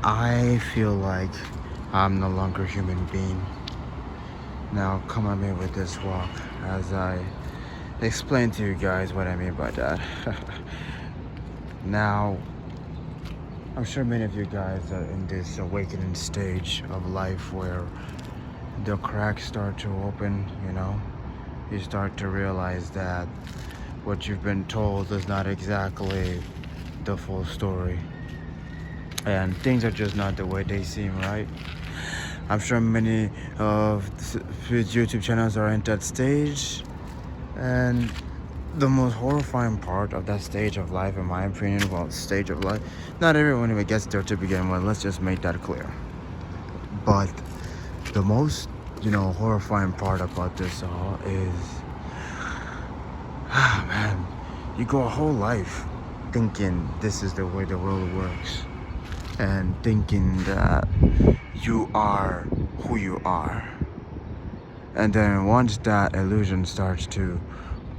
I feel like I'm no longer a human being. Now come at me with this walk as I explain to you guys what I mean by that. Now, I'm sure many of you guys are in this awakening stage of life where the cracks start to open. You start to realize that what you've been told is not exactly the full story. And things are just not the way they seem, right? I'm sure many of these YouTube channels are in that stage. And the most horrifying part of that stage of life, in my opinion, well, stage of life, not everyone even gets there to begin with. Let's just make that clear. But the most, horrifying part about this all is, man, you go a whole life thinking this is the way the world works, and thinking that you are who you are. And then once that illusion starts to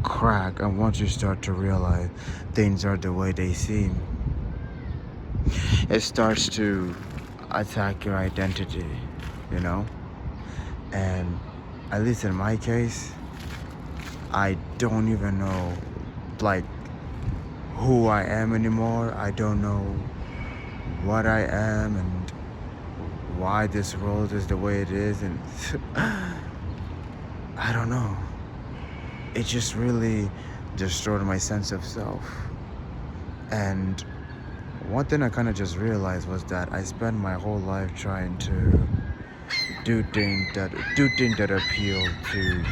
crack, and once you start to realize things are the way they seem, it starts to attack your identity, you know? And at least in my case, I don't even know, like, who I am anymore. I don't know what I am and why this world is the way it is. And I don't know. It just really destroyed my sense of self. And one thing I kind of just realized was that I spent my whole life trying to do things that appeal to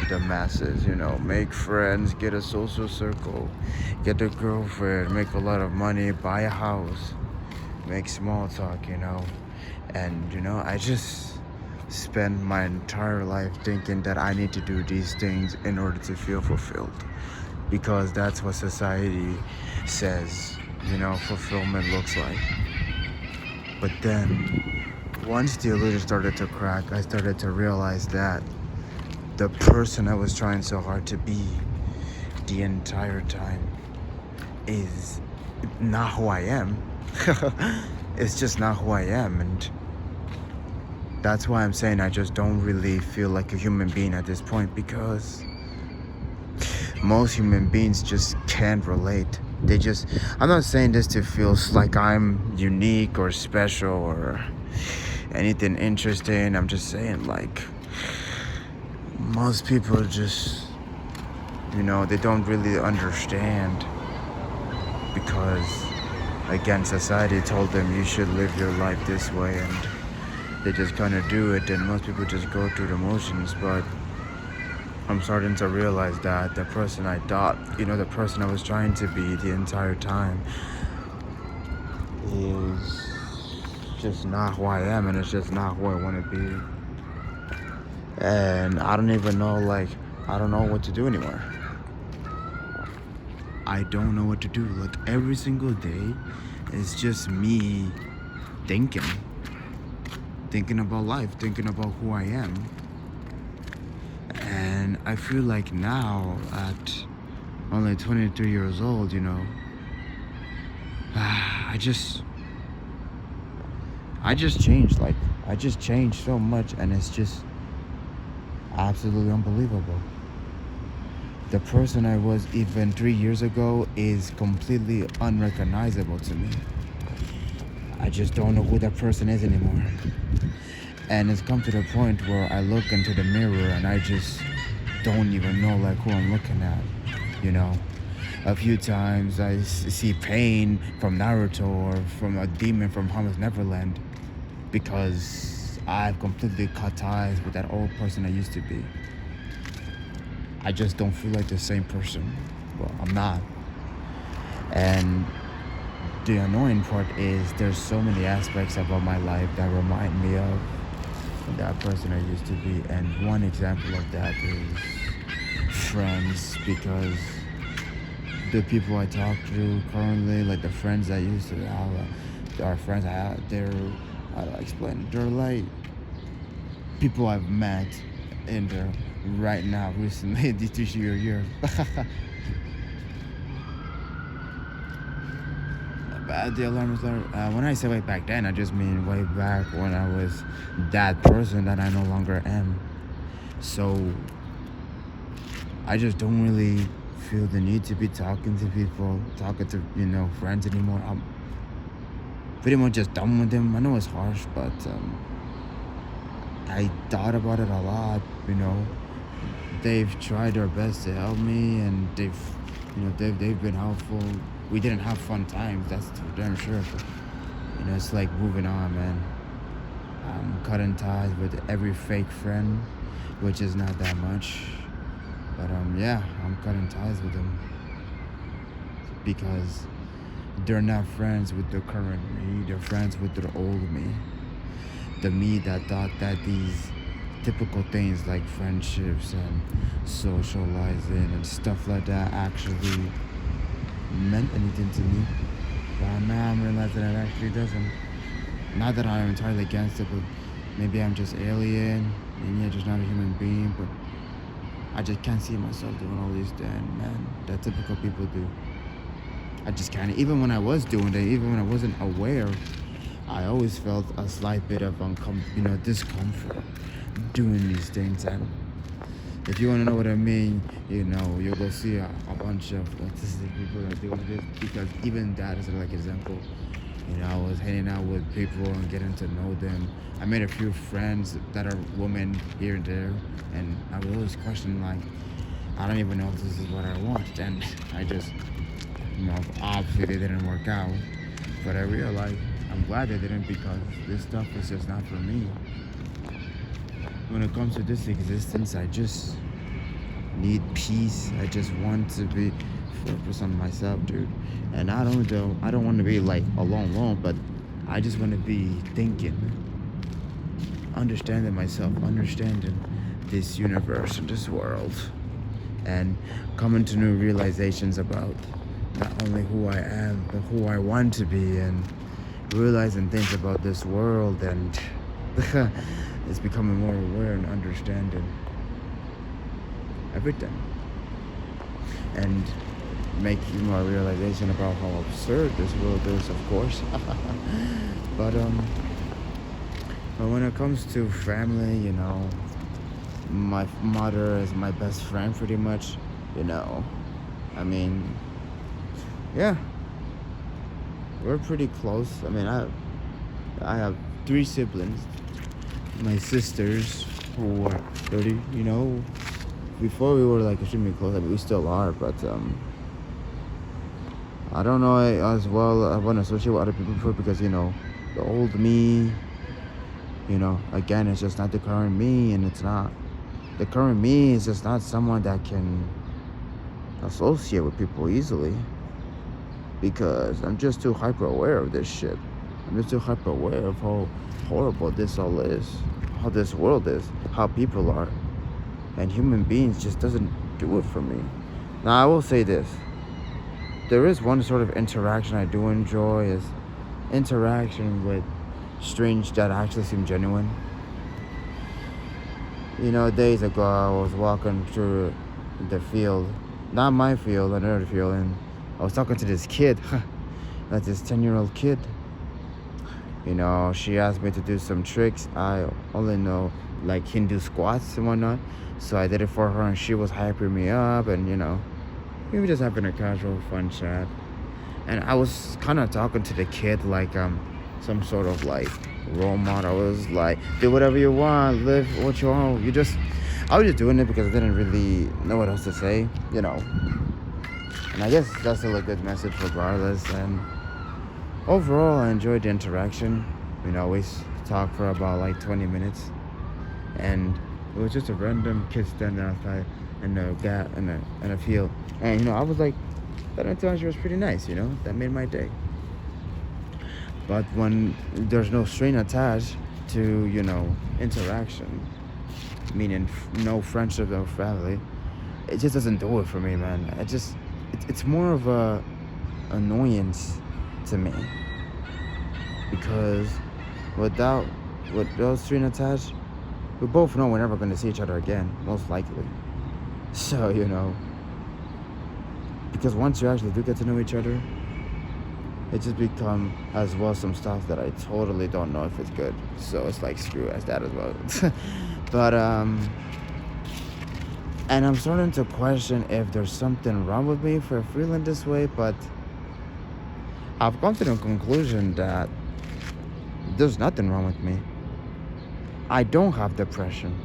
the masses. Make friends, get a social circle, get a girlfriend, make a lot of money, buy a house, make small talk. And I just spend my entire life thinking that I need to do these things in order to feel fulfilled, because that's what society says fulfillment looks like. But then once the illusion started to crack, I started to realize that the person I was trying so hard to be the entire time is not who I am. It's just not who I am. And that's why I'm saying I just don't really feel like a human being at this point, because most human beings just can't relate. I'm not saying this to feel like I'm unique or special or anything interesting. I'm just saying, like, most people just, they don't really understand, because, again, society told them you should live your life this way, and they just kind of do it, and most people just go through the motions. But I'm starting to realize that the person I thought, the person I was trying to be the entire time is just not who I am, and it's just not who I want to be. And I don't even know, I don't know what to do anymore. I don't know what to do. Like, every single day, it's just me thinking about life, thinking about who I am. And I feel like now, at only 23 years old, I just changed. Like, I just changed so much, and it's just absolutely unbelievable. The person I was even 3 years ago is completely unrecognizable to me. I just don't know who that person is anymore. And it's come to the point where I look into the mirror and I just don't even know, like, who I'm looking at. A few times I see Pain from Naruto, or from a demon from Promised Neverland, because I've completely cut ties with that old person I used to be. I just don't feel like the same person. Well, I'm not. And the annoying part is there's so many aspects about my life that remind me of that person I used to be. And one example of that is friends, because the people I talk to currently, like the friends I used to have, our friends I have, how do I explain it? They're like people I've met in there right now, recently, these 2 years. The alarm is when I say way back then, I just mean way back when I was that person that I no longer am. So I just don't really feel the need to be talking to people, talking to friends anymore. I'm pretty much just done with them. I know it's harsh, but I thought about it a lot. They've tried their best to help me, and they've been helpful. We didn't have fun times, that's for damn sure. But it's like moving on, man. I'm cutting ties with every fake friend, which is not that much. But yeah, I'm cutting ties with them because they're not friends with the current me. They're friends with the old me. The me that thought that these typical things like friendships and socializing and stuff like that actually meant anything to me. But now I'm realizing that it actually doesn't. Not that I'm entirely against it, but maybe I'm just alien. Maybe I'm just not a human being, but I just can't see myself doing all these things, man, that typical people do. I just can't. Even when I was doing it, even when I wasn't aware, I always felt a slight bit of discomfort doing these things. And if you want to know what I mean, you'll go see a bunch of autistic people that do this, because even that is like example. I was hanging out with people and getting to know them. I made a few friends that are women here and there, and I was always questioning, like, I don't even know if this is what I want. And I just, obviously they didn't work out, but I realized I'm glad they didn't, because this stuff is just not for me. When it comes to this existence, I just need peace. I just want to be focused on myself, dude. And I don't want to be like alone, but I just want to be thinking, understanding myself, understanding this universe and this world, and coming to new realizations about not only who I am, but who I want to be, and realizing things about this world, and it's becoming more aware and understanding everything, and making more realization about how absurd this world is, of course. but when it comes to family, my mother is my best friend, pretty much. I mean, yeah, we're pretty close. I mean, I have 3 siblings. My sisters, who are 30, before we were like extremely close. I mean, we still are, but I don't know as well. I want to associate with other people before, because the old me, again, it's just not the current me, and it's not the current me is just not someone that can associate with people easily, because I'm just too hyper aware of this shit. I'm just too hyper aware of how horrible this all is, how this world is, how people are, and human beings just doesn't do it for me. Now, I will say this. There is one sort of interaction I do enjoy, is interaction with strangers that actually seem genuine. Days ago, I was walking through the field, not my field, another field, and I was talking to this kid, like this 10-year-old kid. She asked me to do some tricks. I only know like Hindu squats and whatnot, so I did it for her, and she was hyping me up, and we were just having a casual, fun chat. And I was kind of talking to the kid like some sort of like role model. I was like, do whatever you want, live what you want. I was just doing it because I didn't really know what else to say, And I guess that's still a good message regardless. And overall, I enjoyed the interaction. We talked for about like 20 minutes. And it was just a random kid standing outside in a field. And, I was like, that interaction was pretty nice, That made my day. But when there's no string attached to, interaction, meaning no friendship, no family, it just doesn't do it for me, man. It's more of a annoyance to me. Because with those string attached, we both know we're never going to see each other again, most likely. So, because once you actually do get to know each other, it just become as well some stuff that I totally don't know if it's good. So it's like screw as that as well. But and I'm starting to question if there's something wrong with me for feeling this way, but I've come to the conclusion that there's nothing wrong with me. I don't have depression.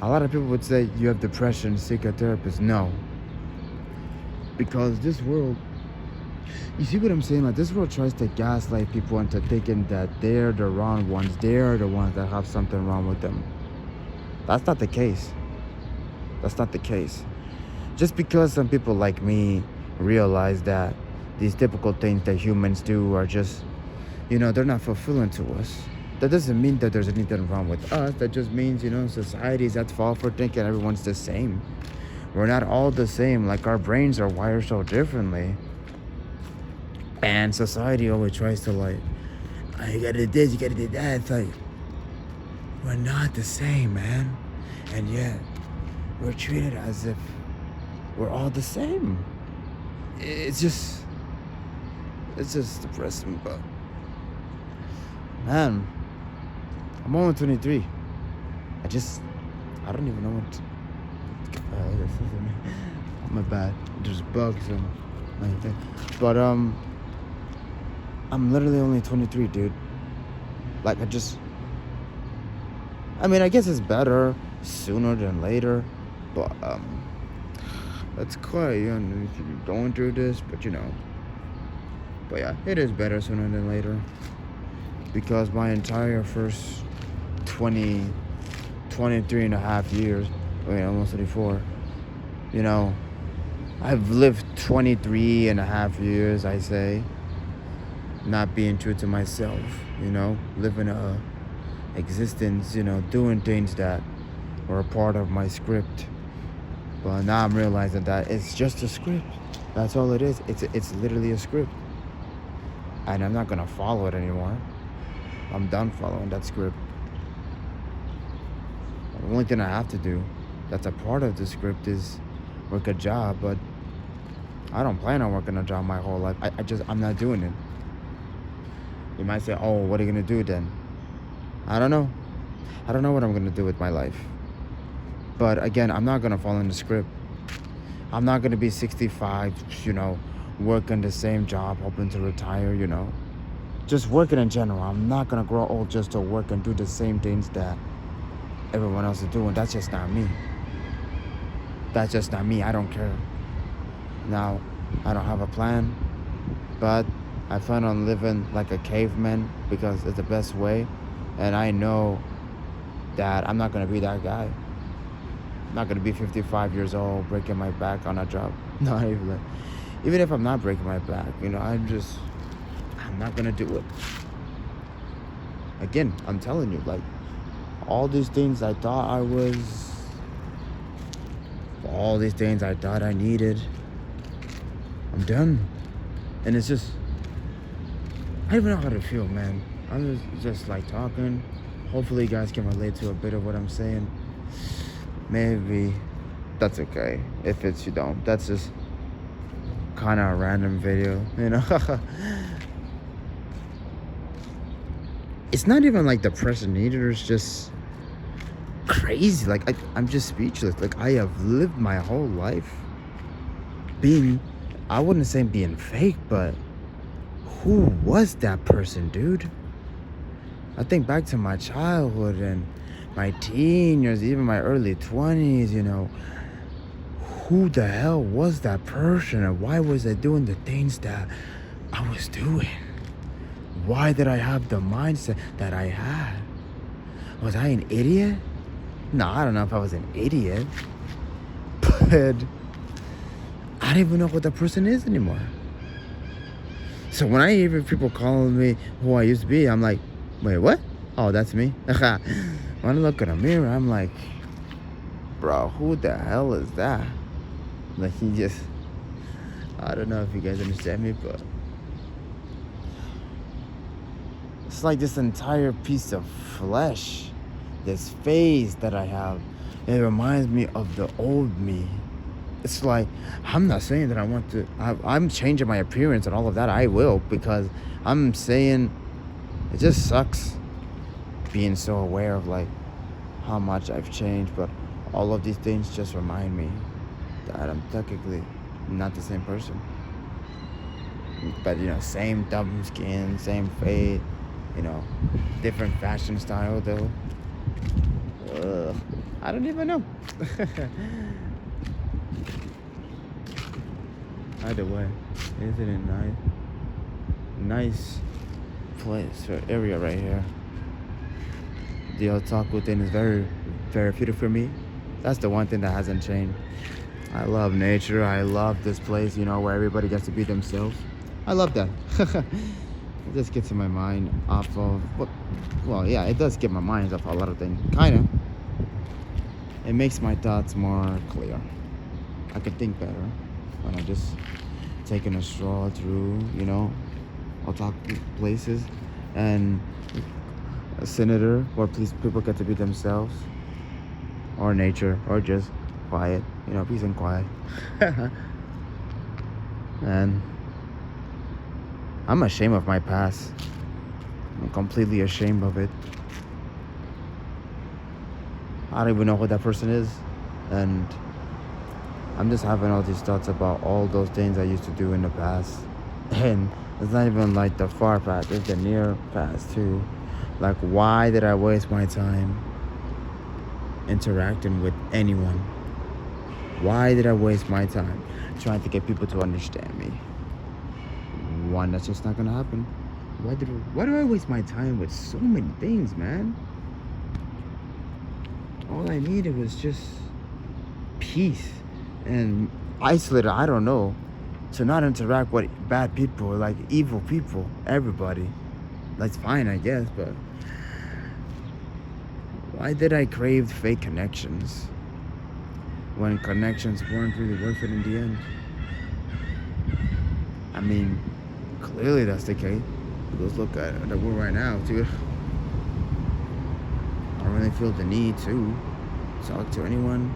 A lot of people would say you have depression, seek a therapist. No. Because this world, you see what I'm saying? Like, this world tries to gaslight people into thinking that they're the wrong ones. They're the ones that have something wrong with them. That's not the case. That's not the case. Just because some people like me realize that these typical things that humans do are just, they're not fulfilling to us. That doesn't mean that there's anything wrong with us. That just means, society is at fault for thinking everyone's the same. We're not all the same. Like, our brains are wired so differently. And society always tries to, like, oh, you gotta do this, you gotta do that. It's like, we're not the same, man. And yet, we're treated as if we're all the same. It's just depressing, but man, I'm only 23. I don't even know what. My bad. There's bugs and everything. But I'm literally only 23, dude. Like, I guess it's better sooner than later, but that's quite young if you're going through this, but But yeah, it is better sooner than later, because my entire first 23 and a half years, almost 34, I've lived 23 and a half years, I say, not being true to myself, living a existence, doing things that were a part of my script. But now I'm realizing that it's just a script. That's all it is. It's literally a script. And I'm not gonna follow it anymore. I'm done following that script. The only thing I have to do that's a part of the script is work a job, but I don't plan on working a job my whole life. I'm not doing it. You might say, oh, what are you gonna do then? I don't know. I don't know what I'm gonna do with my life. But again, I'm not gonna follow the script. I'm not gonna be 65, working the same job, hoping to retire, Just working in general. I'm not gonna grow old just to work and do the same things that everyone else is doing. That's just not me. That's just not me. I don't care. Now, I don't have a plan, but I plan on living like a caveman because it's the best way. And I know that I'm not gonna be that guy. I'm not gonna be 55 years old breaking my back on a job. Not even if I'm not breaking my back, I'm not gonna do it. Again, I'm telling you, like, all these things I thought I needed, I'm done. And it's just, I don't even know how to feel, man. I'm just like talking. Hopefully you guys can relate to a bit of what I'm saying. Maybe that's okay. If you don't, that's just kind of a random video, It's not even like depression either. It's just crazy. Like, I'm just speechless. Like, I have lived my whole life I wouldn't say being fake, but who was that person, dude? I think back to my childhood and my teen years, even my early 20s, who the hell was that person, and why was I doing the things that I was doing? Why did I have the mindset that I had? Was I an idiot? No, I don't know if I was an idiot, but I don't even know what that person is anymore. So when I hear people calling me who I used to be, I'm like, wait, what? Oh, that's me? When I look in a mirror, I'm like, bro, who the hell is that? Like, I don't know if you guys understand me, but it's like this entire piece of flesh, this face that I have. It reminds me of the old me. It's like, I'm not saying that I'm changing my appearance and all of that. I will, because I'm saying it just sucks being so aware of like how much I've changed. But all of these things just remind me that I'm technically not the same person. But same dumb skin, same fade, you know, different fashion style though. Ugh, I don't even know. Either way, isn't it nice? Nice place or area right here. The otaku thing is very therapeutic for me. That's the one thing that hasn't changed. I love nature. I love this place, where everybody gets to be themselves. I love that. It just gets my mind off of well, yeah, it does get my mind off a lot of things. Kinda. It makes my thoughts more clear. I could think better when I just taking a stroll through, otaku places and a senator where people get to be themselves, or nature, or just quiet, peace and quiet. And I'm ashamed of my past. I'm completely ashamed of it. I don't even know who that person is, and I'm just having all these thoughts about all those things I used to do in the past. And it's not even like the far past, it's the near past too. Like, why did I waste my time interacting with anyone? Why did I waste my time trying to get people to understand me? One, that's just not gonna happen. Why do I waste my time with so many things, man? All I needed was just peace and isolated, I don't know, to not interact with bad people, like evil people, everybody. That's fine, I guess, but why did I crave fake connections when connections weren't really worth it in the end? I mean, clearly that's the case. Let's look at the world right now, dude. I don't really feel the need to talk to anyone,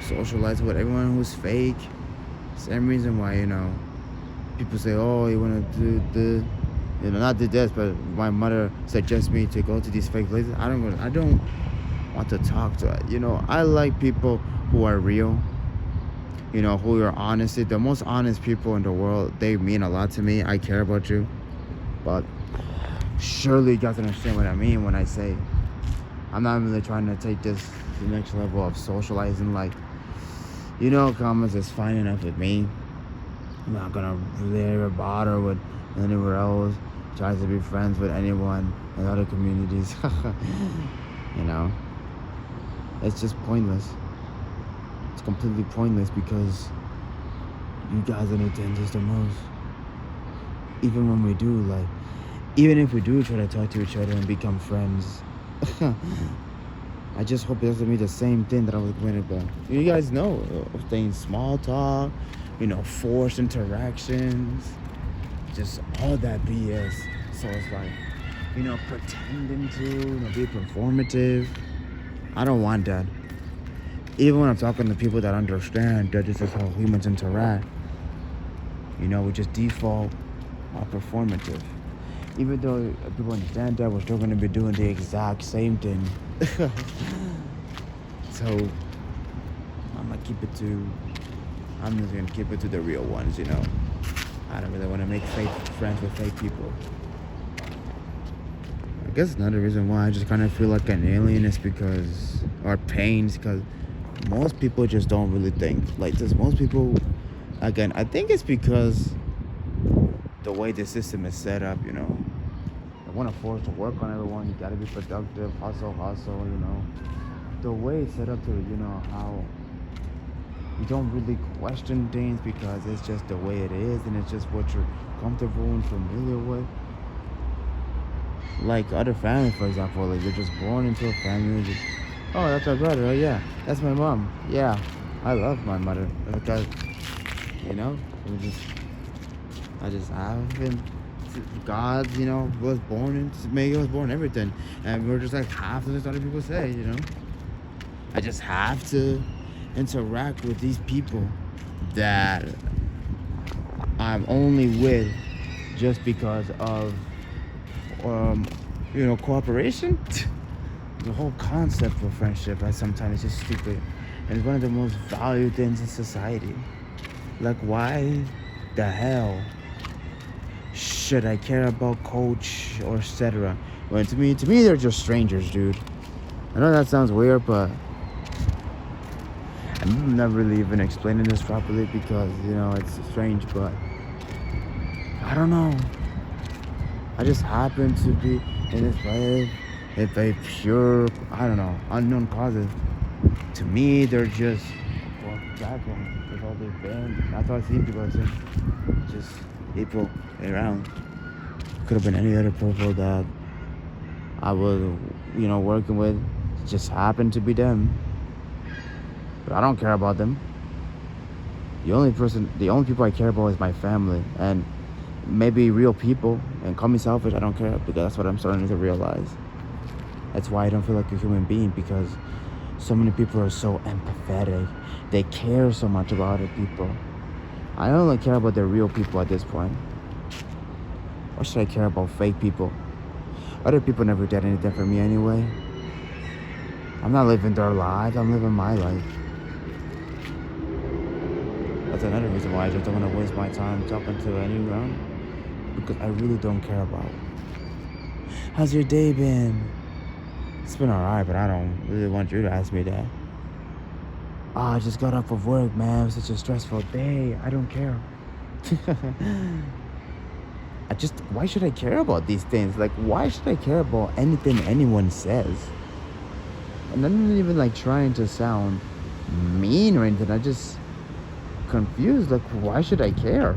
socialize with everyone who's fake. Same reason why, people say, oh, you want to do the, not do this, but my mother suggests me to go to these fake places. I don't want to talk to it. I like people who are real, who are honest. The most honest people in the world, they mean a lot to me. I care about you. But surely you guys understand what I mean when I say I'm not really trying to take this to the next level of socializing. Like, comments is fine enough with me. I'm not gonna really ever bother with anywhere else. Try to be friends with anyone in other communities. It's just pointless. It's completely pointless because you guys understand this the most. Even when we do, even if we do try to talk to each other and become friends, I just hope it doesn't mean the same thing that I was going about. You guys know, things, small talk, forced interactions, just all that BS. So it's like, pretending to, be performative. I don't want that. Even when I'm talking to people that understand that this is how humans interact, we just default performative. Even though people understand that, we're still going to be doing the exact same thing. So I'm just going to keep it to the real ones, I don't really want to make fake friends with fake people. I guess another reason why I just kind of feel like an alien is because most people just don't really think like this. Most people, again, I think it's because the way the system is set up, they want to force to work on everyone. You got to be productive, hustle, the way it's set up to, how you don't really question things because it's just the way it is and it's just what you're comfortable and familiar with. Like other families, for example, like you're just born into a family. Oh, that's my brother. Oh, yeah, that's my mom. Yeah, I love my mother because, I just haven't. God, was born and Megan was born, everything, and we're just like half of this other people say, I just have to interact with these people that I'm only with just because of, cooperation. The whole concept of friendship, I sometimes is just stupid, and it's one of the most valued things in society. Like, why the hell should I care about Coach or etc.? When to me, they're just strangers, dude. I know that sounds weird, but I'm not really even explaining this properly because, it's strange, but I don't know. I just happen to be in this place with a pure, I don't know, unknown causes. To me, they're just, well, background with all they've been. That's how I see people. Just people around. Could have been any other people that I was, working with. Just happened to be them. But I don't care about them. The only people I care about is my family and maybe real people. And call me selfish, I don't care, because that's what I'm starting to realize. That's why I don't feel like a human being, because so many people are so empathetic. They care so much about other people. I only care about the real people at this point. Why should I care about fake people? Other people never did anything for me anyway. I'm not living their lives, I'm living my life. That's another reason why I just don't want to waste my time talking to anyone, because I really don't care about. How's your day been? It's been alright, but I don't really want you to ask me that. I just got off of work, man. It was such a stressful day. I don't care. Why should I care about these things? Like, why should I care about anything anyone says? And I'm not even like trying to sound mean or anything. I just confused. Like, why should I care?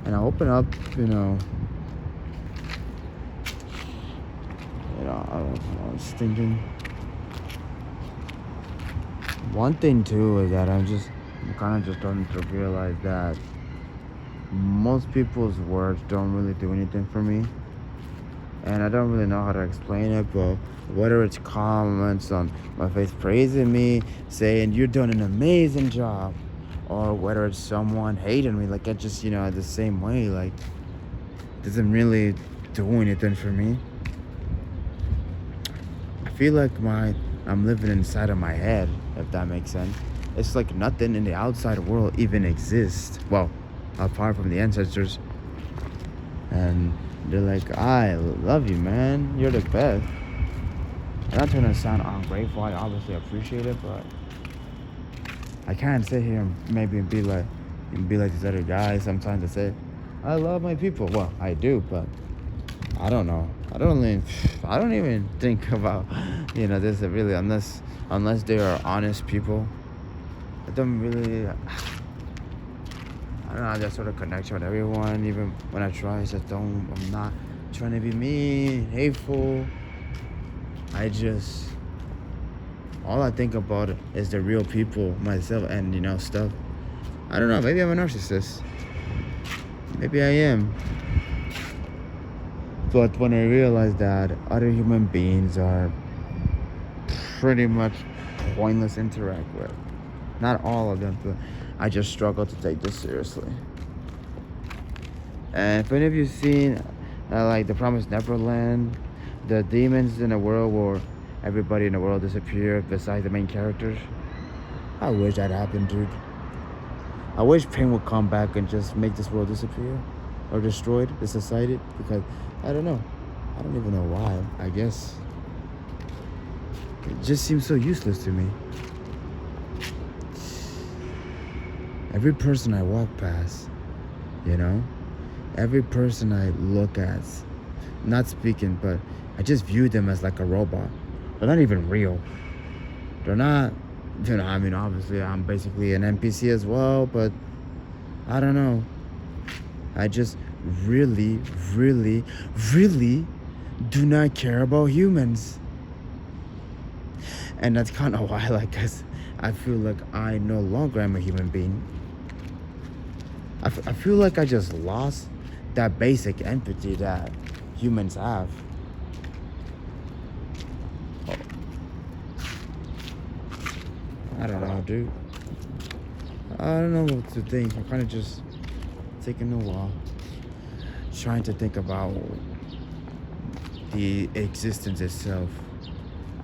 And I open up, I was thinking. One thing too is that I'm kind of just starting to realize that most people's words don't really do anything for me. And I don't really know how to explain it, but whether it's comments on my face praising me, saying you're doing an amazing job, or whether it's someone hating me, like I just, the same way, like, doesn't really do anything for me. I feel like I'm living inside of my head, if that makes sense. It's like nothing in the outside world even exists. Well, apart from the ancestors. And they're like, I love you, man. You're the best. I'm not trying to sound ungrateful. I obviously appreciate it, but I can't sit here and maybe be like these other guys sometimes that say, I love my people. Well, I do, but I don't know. I don't even think about, this really, unless they are honest people. I don't really, I don't know, that sort of connection with everyone. Even when I try, I'm not trying to be mean, hateful. All I think about is the real people, myself, and, stuff. I don't know, maybe I'm a narcissist. Maybe I am. But when I realize that other human beings are pretty much pointless to interact with, not all of them, but I just struggle to take this seriously. And if any of you seen like The Promised Neverland, the demons in the world where everybody in the world disappeared besides the main characters, I wish that happened, dude. I wish pain would come back and just make this world disappear or destroy the society, because I don't know. I don't even know why. I guess it just seems so useless to me. Every person I walk past, every person I look at, not speaking, but I just view them as like a robot. They're not even real. They're not, obviously I'm basically an NPC as well, but I don't know. I just really, really, really do not care about humans. And that's kind of why, cause I feel like I no longer am a human being. I feel like I just lost that basic empathy that humans have. I don't know, dude. I don't know what to think. I'm kind of just taking a while, trying to think about the existence itself.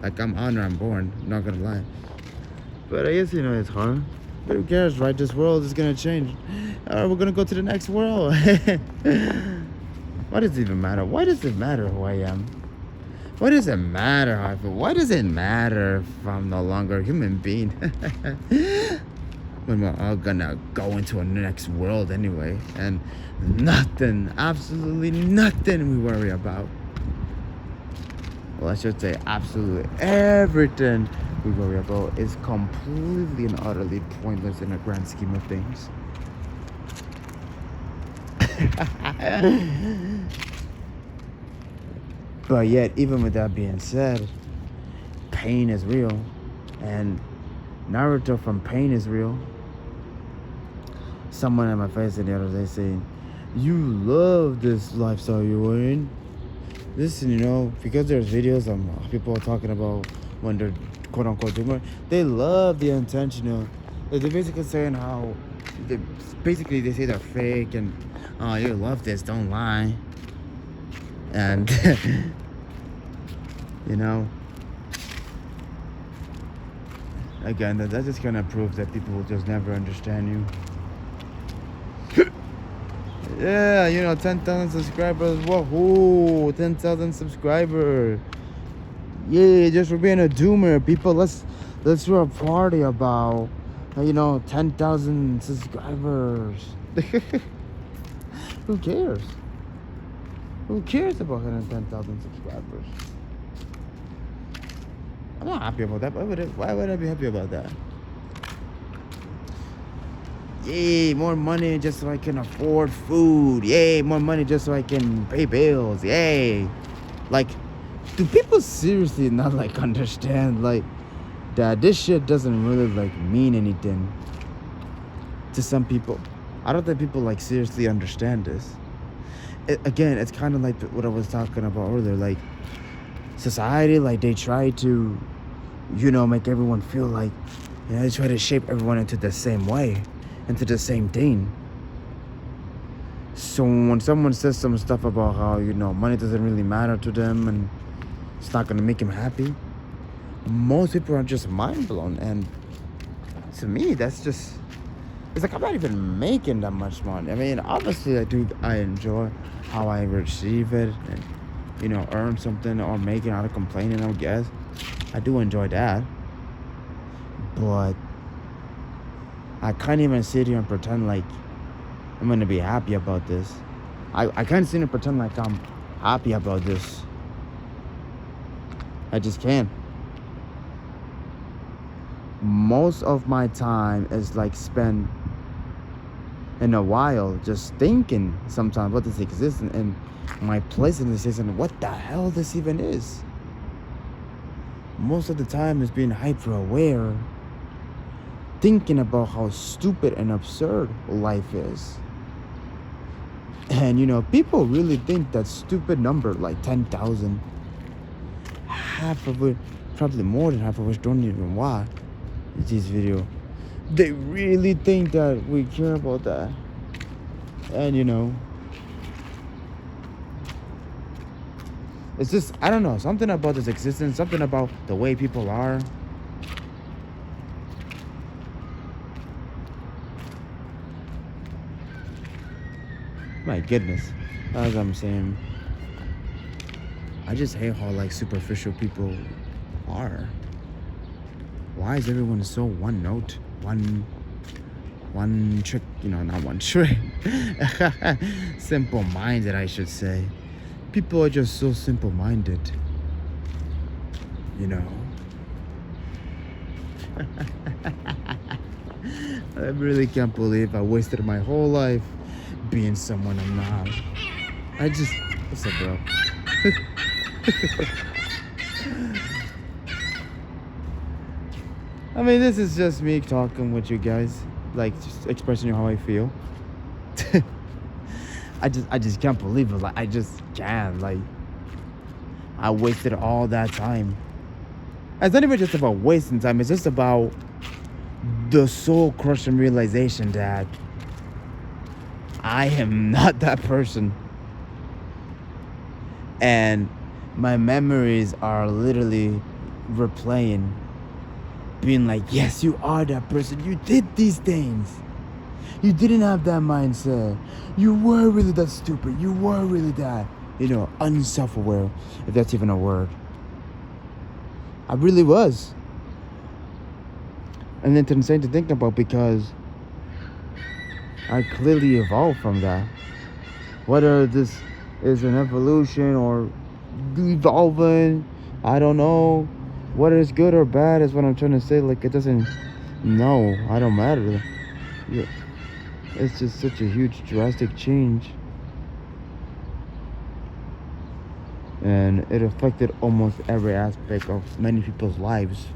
Like, I'm honored I'm born, not gonna lie. But I guess, it's hard. But who cares, right? This world is gonna change. We're gonna go to the next world. Why does it even matter? Why does it matter who I am? Why does it matter how I feel? Why does it matter if I'm no longer a human being? When we're all gonna go into a next world anyway. And nothing, absolutely nothing we worry about. Well, I should say absolutely everything we worry about is completely and utterly pointless in the grand scheme of things. But yet, even with that being said, pain is real. And Naruto from Pain is real. Someone in my face the other day saying, "You love this lifestyle you're in." Listen, because there's videos of people talking about when they're quote unquote doing it, they love the intentional. They're basically saying how they say they're fake and you love this, don't lie. And again, that just kind of proves that people will just never understand you. Yeah, 10,000 subscribers. Whoa, 10,000 subscribers. Yeah, just for being a doomer, people. Let's throw a party about 10,000 subscribers. Who cares? Who cares about 10,000 subscribers? I'm not happy about that. Why would I be happy about that? Yay, more money just so I can afford food. Yay, more money just so I can pay bills. Yay. Like, do people seriously not understand that this shit doesn't really mean anything to some people? I don't think people seriously understand this. Again, it's kind of like what I was talking about earlier. Society, they try to, make everyone feel they try to shape everyone into the same way, into the same thing. So when someone says some stuff about how, money doesn't really matter to them and it's not going to make them happy, most people are just mind blown. And to me, that's just, it's I'm not even making that much money. I mean, obviously I enjoy how I receive it and, earn something or make it out of complaining, I guess. I do enjoy that. But I can't even sit here and pretend I'm going to be happy about this. I can't sit here and pretend I'm happy about this. I just can't. Most of my time is spent in a while just thinking sometimes what this exists and my place in this is and what the hell this even is. Most of the time is being hyper aware, thinking about how stupid and absurd life is. And people really think that stupid number 10,000, half of it, probably more than half of us don't even watch this video. They really think that we care about that. And it's just, I don't know, something about this existence, something about the way people are. My goodness, as I'm saying, I just hate how superficial people are. Why is everyone so one note, one trick? Not one trick. Simple-minded, I should say. People are just so simple-minded. I really can't believe I wasted my whole life being someone I'm not. What's up, bro? I mean, this is just me talking with you guys, just expressing how I feel. I just can't believe it. I just can't. I wasted all that time. It's not even just about wasting time. It's just about the soul crushing realization that I am not that person. And my memories are literally replaying, being like, yes, you are that person. You did these things. You didn't have that mindset. You were really that stupid. You were really that, unself-aware, if that's even a word. I really was. And it's insane to think about because I clearly evolved from that. Whether this is an evolution or evolving, I don't know. Whether it's good or bad is what I'm trying to say. Like, it doesn't, no, I don't matter. It's just such a huge, drastic change. And it affected almost every aspect of many people's lives.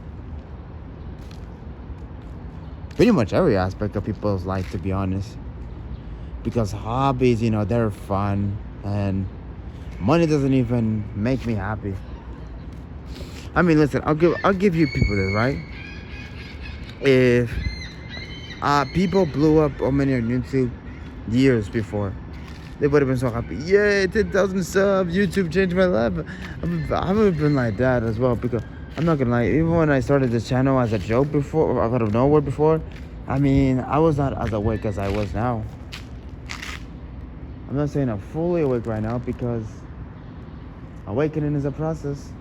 Pretty much every aspect of people's life, to be honest. Because hobbies, they're fun. And money doesn't even make me happy. I mean, listen, I'll give you people this, right? If people blew up on many on YouTube years before, they would have been so happy. Yay, 10,000 subs, YouTube changed my life. I would have been like that as well, because I'm not gonna lie, even when I started this channel as a joke before, out of nowhere before, I mean, I was not as awake as I was now. I'm not saying I'm fully awake right now, because awakening is a process.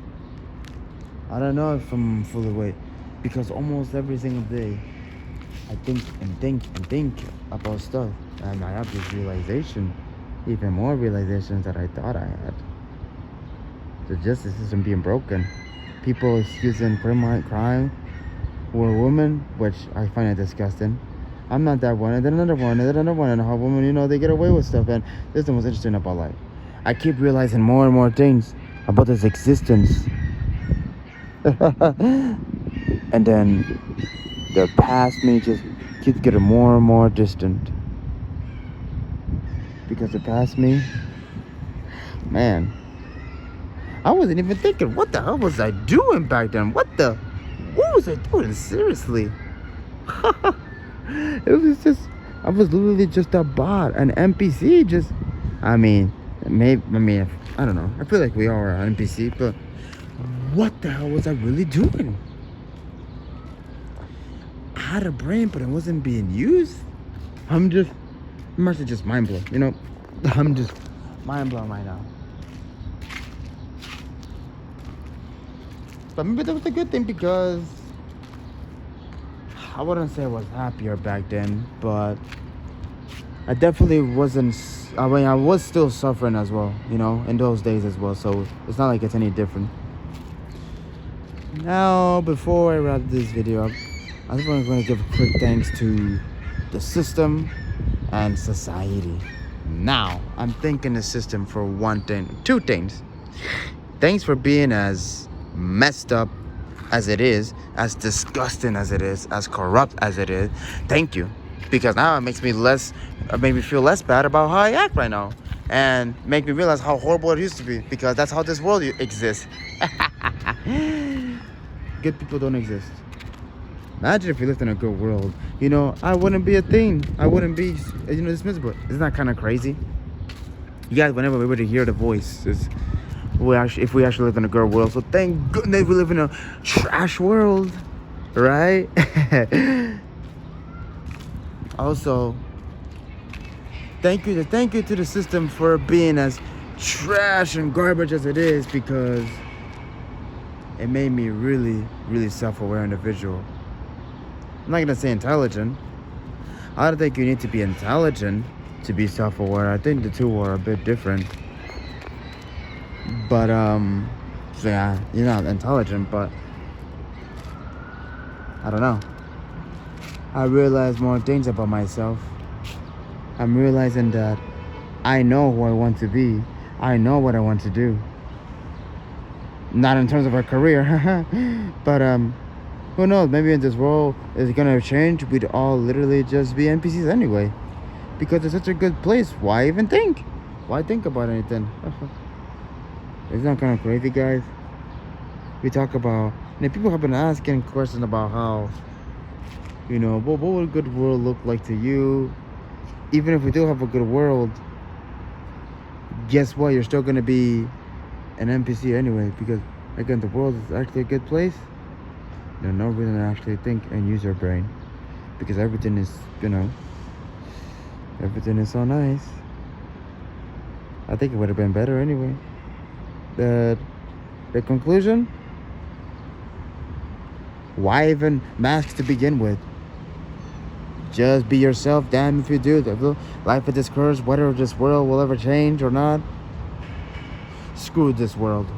I don't know if I'm fully awake, because almost every single day I think and think and think about stuff, and I have this realization, even more realizations that I thought I had. The justice system being broken, people excusing crime or women, which I find it disgusting. I'm not that one, and then another one, and then another one, and how women, they get away with stuff. And this is the most interesting about life. I keep realizing more and more things about this existence. And then the past me just keeps getting more and more distant. Because the past me, man, I wasn't even thinking, what the hell was I doing back then? What was I doing? Seriously. I was literally just a bot, an NPC. I don't know. I feel like we are an NPC, but what the hell was I really doing? I had a brain, but it wasn't being used. I'm actually just mind blown, I'm just mind blown right now. But maybe that was a good thing, because I wouldn't say I was happier back then, but I definitely wasn't. I mean, I was still suffering as well, in those days as well. So it's not like it's any different. Now, before I wrap this video up, I just want to give a quick thanks to the system and society. Now, I'm thanking the system for two things. Thanks for being as messed up as it is, as disgusting as it is, as corrupt as it is. Thank you, because now it makes me feel less bad about how I act right now, and make me realize how horrible it used to be, because that's how this world exists. Good people don't exist. Imagine if we lived in a good world. I wouldn't be a thing. I wouldn't be, dismissible. Isn't that kind of crazy? You guys, whenever we were to hear the voices, if we actually lived in a good world. So thank goodness we live in a trash world, right? Also, thank you to the system for being as trash and garbage as it is, because it made me really, really self-aware individual. I'm not gonna say intelligent. I don't think you need to be intelligent to be self-aware. I think the two are a bit different. But so yeah, you're not intelligent, but I don't know. I realize more things about myself. I'm realizing that I know who I want to be. I know what I want to do. Not in terms of a career, but who knows? Maybe in this world is gonna change. We'd all literally just be NPCs anyway, because it's such a good place. Why even think? Why think about anything? Isn't that kind of crazy, guys? We talk about, people have been asking questions about how What would a good world look like to you? Even if we do have a good world, guess what? You're still gonna be an NPC anyway, because again, the world is actually a good place. There's no reason to actually think and use your brain, because everything is, everything is so nice. I think it would have been better anyway. The conclusion? Why even masks to begin with? Just be yourself. Damn if you do. The life of this curse, whether this world will ever change or not. Screw this world.